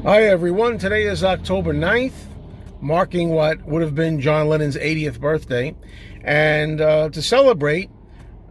Hi everyone, today is October 9th, marking what would have been John Lennon's 80th birthday. And to celebrate,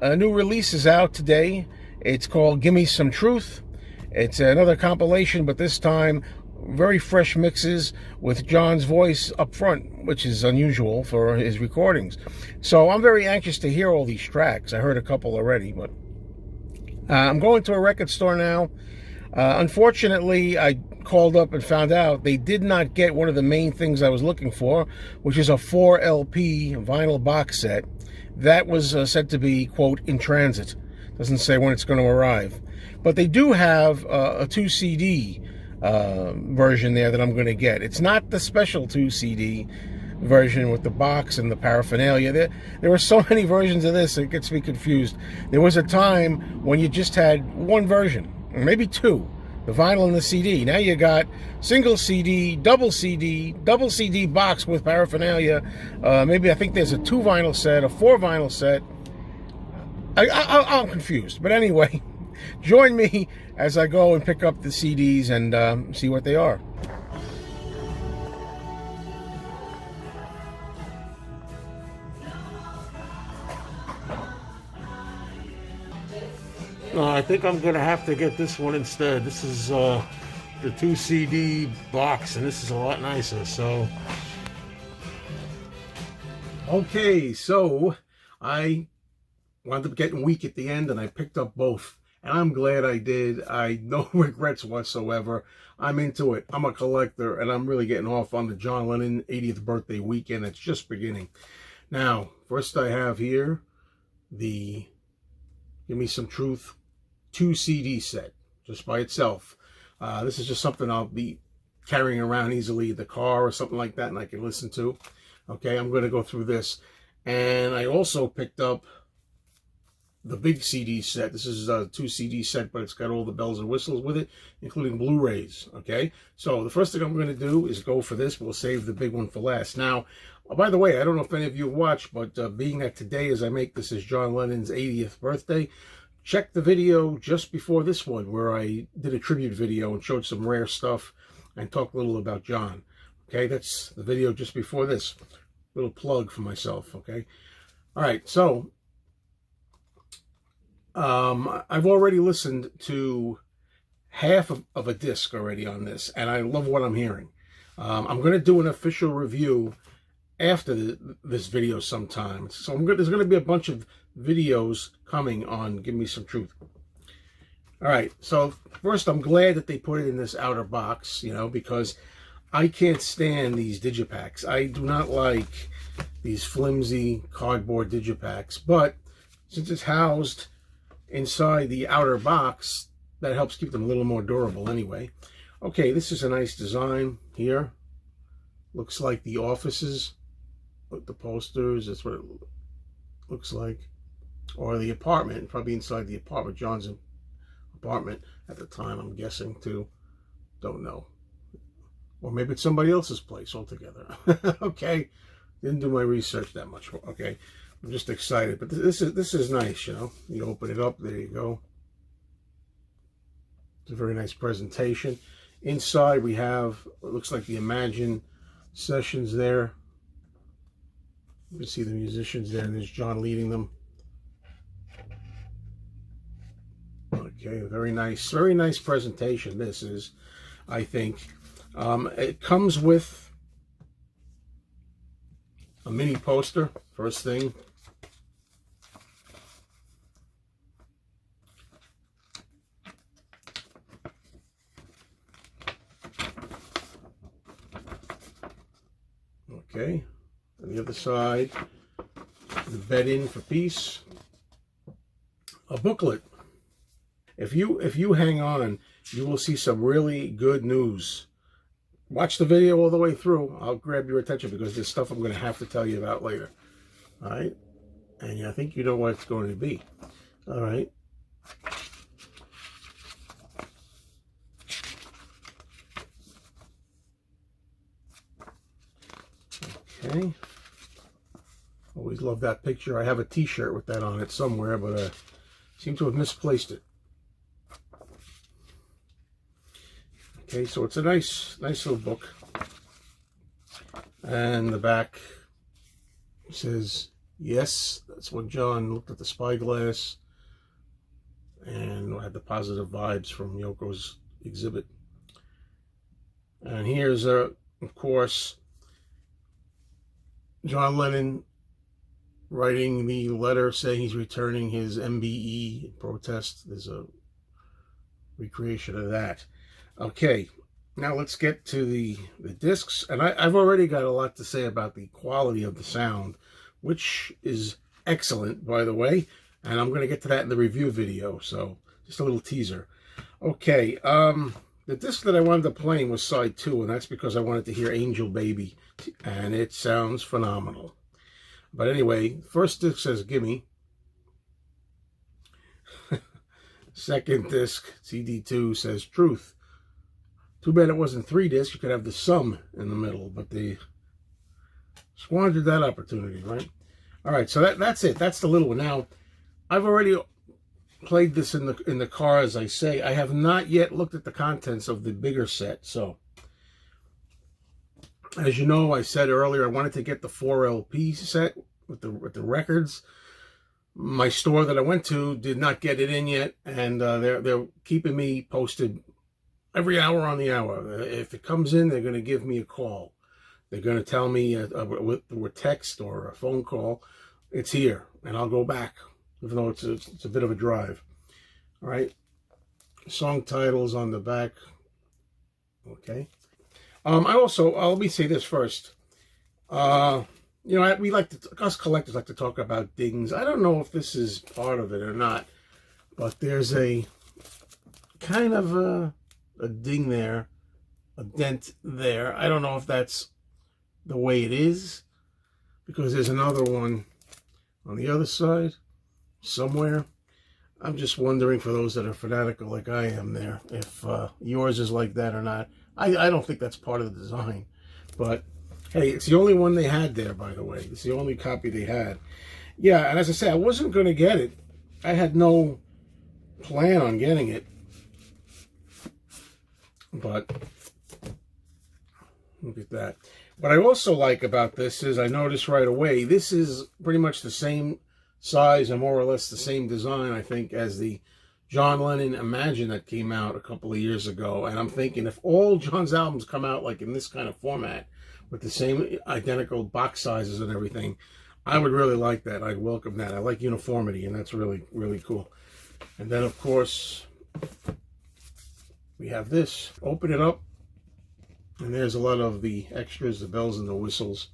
a new release is out today. It's called Gimme Some Truth. It's another compilation, but this time very fresh mixes with John's voice up front, which is unusual for his recordings. So I'm very anxious to hear all these tracks. I heard a couple already, but I'm going to a record store now. Unfortunately, I called up and found out they did not get one of the main things I was looking for, which is a 4 LP vinyl box set. That was said to be, quote, in transit. Doesn't say when it's going to arrive. But they do have a 2 CD version there that I'm going to get. It's not the special 2 CD version with the box and the paraphernalia. There were so many versions of this, it gets me confused. There was a time when you just had one version, or maybe two, the vinyl and the CD. Now you got single CD, double CD box with paraphernalia. Maybe I think there's a 2 vinyl set, a 4 vinyl set. I'm confused. But anyway, join me as I go and pick up the CDs and see what they are. I think I'm going to have to get this one instead. This is the 2 CD box, and this is a lot nicer. So, okay, so I wound up getting weak at the end, and I picked up both. And I'm glad I did. I no regrets whatsoever. I'm into it. I'm a collector, and I'm really getting off on the John Lennon 80th birthday weekend. It's just beginning. Now, first I have here the Gimme Some Truth 2 CD set, just by itself. This is just something I'll be carrying around easily in the car or something like that, and I can listen to. Okay, I'm going to go through this. And I also picked up the big CD set. This is a 2 CD set, but it's got all the bells and whistles with it, including Blu-rays. Okay, so the first thing I'm going to do is go for this. We'll save the big one for last. Now, by the way, I don't know if any of you watched, but being that today, as I make this, is John Lennon's 80th birthday, check the video just before this one where I did a tribute video and showed some rare stuff and talked a little about John. Okay, that's the video just before this. Little plug for myself, okay? All right, so I've already listened to half of a disc already on this, and I love what I'm hearing. I'm going to do an official review after this video sometime. So there's going to be a bunch of videos coming on Give Me Some Truth. All right, so first, I'm glad that they put it in this outer box, you know, because I can't stand these digipacks. I do not like these flimsy cardboard digipacks, but since it's housed inside the outer box, that helps keep them a little more durable anyway. Okay, this is a nice design here. Looks like the offices with the posters. That's what it looks like. Or the apartment, probably inside the apartment, John's apartment at the time, I'm guessing, too. Don't know. Or maybe it's somebody else's place altogether. Okay, didn't do my research that much. Okay, I'm just excited. But this is nice, you know. You open it up, there you go. It's a very nice presentation. Inside we have what looks like the Imagine sessions there. You can see the musicians there, and there's John leading them. Okay, very nice presentation. This is, I think. It comes with a mini poster, first thing. Okay, on the other side, the bed in for peace. A booklet. If you hang on, you will see some really good news. Watch the video all the way through. I'll grab your attention because there's stuff I'm going to have to tell you about later. All right? And I think you know what it's going to be. All right? Okay. Always love that picture. I have a t-shirt with that on it somewhere, but I seem to have misplaced it. Okay, so it's a nice little book. And the back says, yes, that's when John looked at the spyglass and had the positive vibes from Yoko's exhibit. And here's, of course, John Lennon writing the letter saying he's returning his MBE protest. There's a recreation of that. Okay, now let's get to the discs. And I've already got a lot to say about the quality of the sound, which is excellent, by the way. And I'm going to get to that in the review video. So just a little teaser. Okay, the disc that I wound up playing was side 2, and that's because I wanted to hear Angel Baby, and it sounds phenomenal. But anyway, first disc says Gimme. Second disc, CD2, says Truth. Too bad it wasn't 3 discs. You could have the sum in the middle, but they squandered that opportunity, right? All right, so that's it. That's the little one. Now, I've already played this in the car, as I say. I have not yet looked at the contents of the bigger set. So, as you know, I said earlier I wanted to get the 4 LP set with the records. My store that I went to did not get it in yet, and they're keeping me posted every hour on the hour. If it comes in, they're going to give me a call. They're going to tell me with text or a phone call, it's here, and I'll go back, even though it's a bit of a drive. All right, song titles on the back. Okay. Let me say this first. You know, us collectors like to talk about dings. I don't know if this is part of it or not, but there's a kind of a ding there, a dent there. I don't know if that's the way it is, because there's another one on the other side somewhere. I'm just wondering, for those that are fanatical like I am there, if yours is like that or not. I don't think that's part of the design, but hey, it's the only one they had there, by the way. It's the only copy they had. Yeah, and as I say, I wasn't going to get it. I had no plan on getting it. But look at that. What I also like about this is I noticed right away, this is pretty much the same size and more or less the same design, I think, as the John Lennon Imagine that came out a couple of years ago. And I'm thinking, if all John's albums come out like in this kind of format, with the same identical box sizes and everything, I would really like that. I'd welcome that. I like uniformity, and that's really, really cool. And then, of course, we have this. Open it up, and there's a lot of the extras, the bells and the whistles.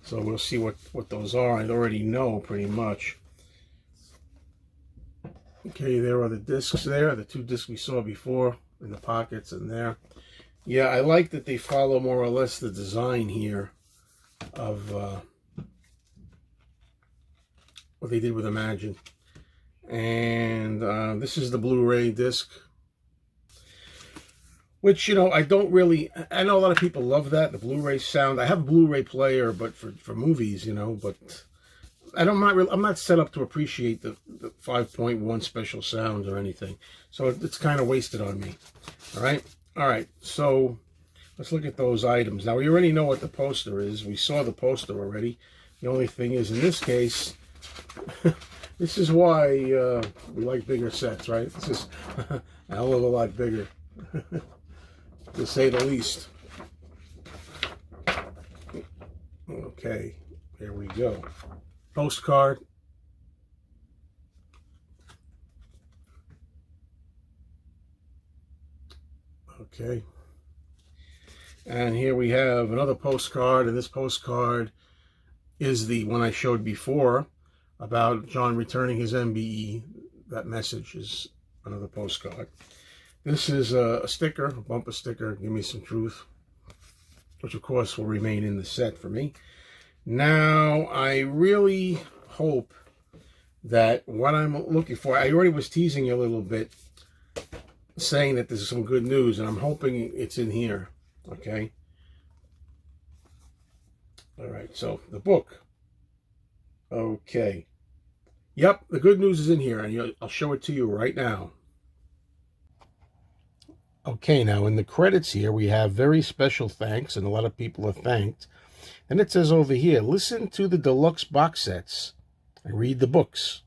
So we'll see what those are. I already know pretty much. Okay, there are the discs there, the 2 discs we saw before in the pockets and there. Yeah, I like that they follow more or less the design here of what they did with Imagine. And this is the Blu-ray disc, which, you know, I know a lot of people love that, the Blu-ray sound. I have a Blu-ray player, but for movies, you know, but I'm not set up to appreciate the 5.1 special sounds or anything. So it's kind of wasted on me. All right, so let's look at those items. Now, we already know what the poster is. We saw the poster already. The only thing is, in this case, this is why we like bigger sets, right? This is a hell of a lot bigger, to say the least. Okay, here we go. Postcard. Okay, and here we have another postcard, and this postcard is the one I showed before about John returning his MBE. That message is another postcard. This is a sticker, a bumper sticker, Give Me Some Truth, which of course will remain in the set for me. Now, I really hope that what I'm looking for, I already was teasing you a little bit, saying that there's some good news, and I'm hoping it's in here. Okay. All right, so the book. Okay. Yep, the good news is in here, and I'll show it to you right now. Okay, now in the credits here, we have very special thanks, and a lot of people are thanked. And it says over here, listen to the deluxe box sets and read the books.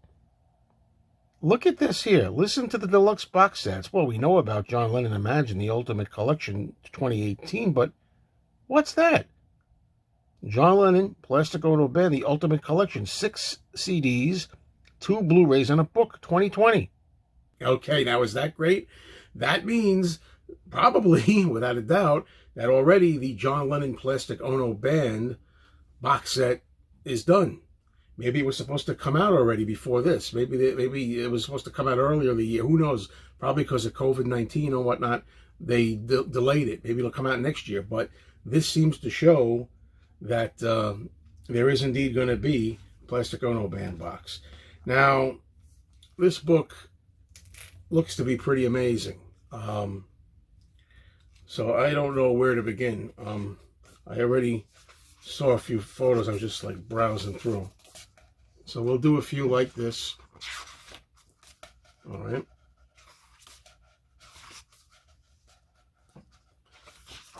Look at this here. Listen to the deluxe box sets. Well, we know about John Lennon Imagine, the Ultimate Collection 2018, but what's that? John Lennon, Plastic Ono Band, the Ultimate Collection, 6 CDs, 2 Blu-rays, and a book, 2020. Okay, now is that great? That means, probably, without a doubt, that already the John Lennon Plastic Ono Band box set is done. Maybe it was supposed to come out already before this. Maybe it was supposed to come out earlier in the year. Who knows? Probably because of COVID-19 or whatnot, they delayed it. Maybe it'll come out next year. But this seems to show that there is indeed going to be Plastic Ono Band box. Now, this book looks to be pretty amazing. So I don't know where to begin. I already saw a few photos. I was just like browsing through. So we'll do a few like this. All right.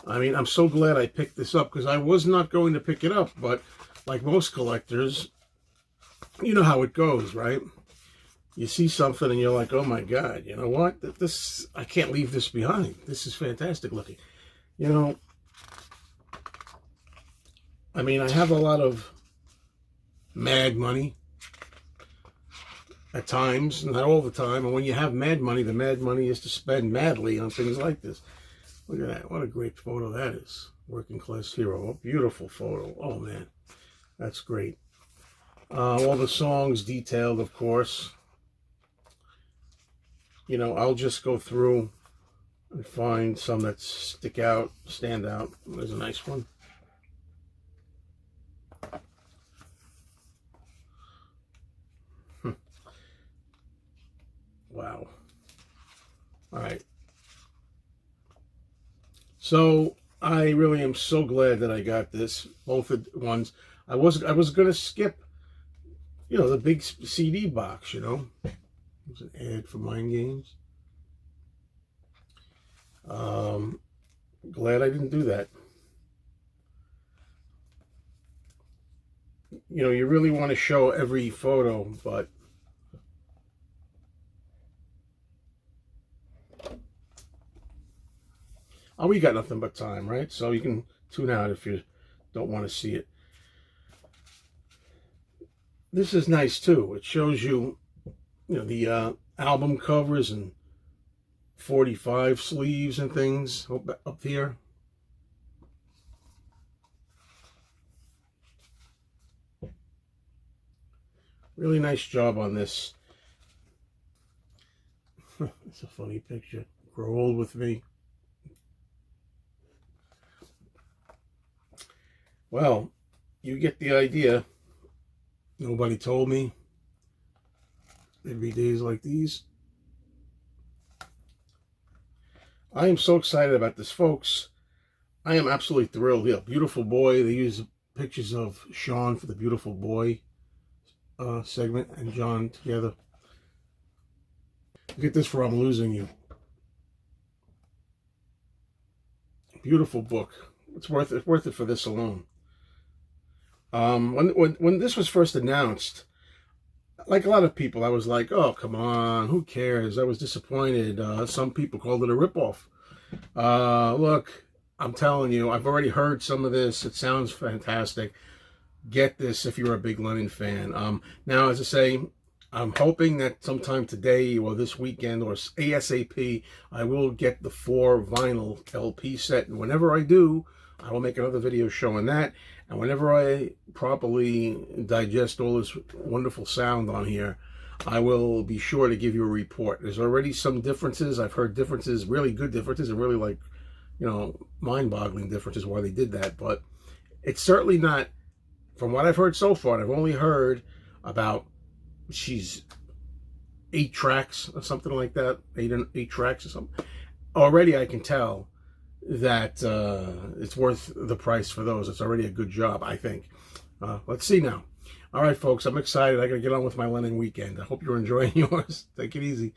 I mean, I'm so glad I picked this up because I was not going to pick it up, but like most collectors, you know how it goes, right? You see something and you're like, oh my God, you know what? This, I can't leave this behind. This is fantastic looking. You know, I mean, I have a lot of mad money at times, not all the time. And when you have mad money, the mad money is to spend madly on things like this. Look at that. What a great photo that is. Working Class Hero. A beautiful photo. Oh, man. That's great. All the songs detailed, of course. You know, I'll just go through and find some that stand out. There's a nice one. Wow. All right. So I really am so glad that I got this, both ones. I was going to skip, you know, the big CD box, you know. There's an ad for Mind Games. Glad I didn't do that. You know, you really want to show every photo, but oh, we got nothing but time, right? So you can tune out if you don't want to see it. This is nice too. It shows you, you know, the album covers and 45 sleeves and things up here. Really nice job on this. It's a funny picture. Grow old with me. Well, you get the idea. Nobody told me there'd be days like these. I am so excited about this, folks. I am absolutely thrilled. Yeah, Beautiful Boy. They use pictures of Sean for the Beautiful Boy segment and John together. Look at this for I'm Losing You. Beautiful book. It's worth it for this alone. When this was first announced, like a lot of people, I was like, oh, come on, who cares? I was disappointed. Some people called it a ripoff. Look, I'm telling you, I've already heard some of this. It sounds fantastic. Get this if you're a big Lennon fan. Now, as I say, I'm hoping that sometime today or this weekend or ASAP, I will get the 4 vinyl LP set. And whenever I do, I will make another video showing that. And whenever I properly digest all this wonderful sound on here, I will be sure to give you a report. There's already some differences. I've heard differences, really good differences, and really like, you know, mind-boggling differences why they did that. But it's certainly not, from what I've heard so far, and I've only heard about, she's 8 tracks or something like that, 8 tracks or something. Already I can tell that it's worth the price for those. It's already a good job, I think. Let's see now. All right, folks, I'm excited. I got to get on with my Lennon weekend. I hope you're enjoying yours. Take it easy.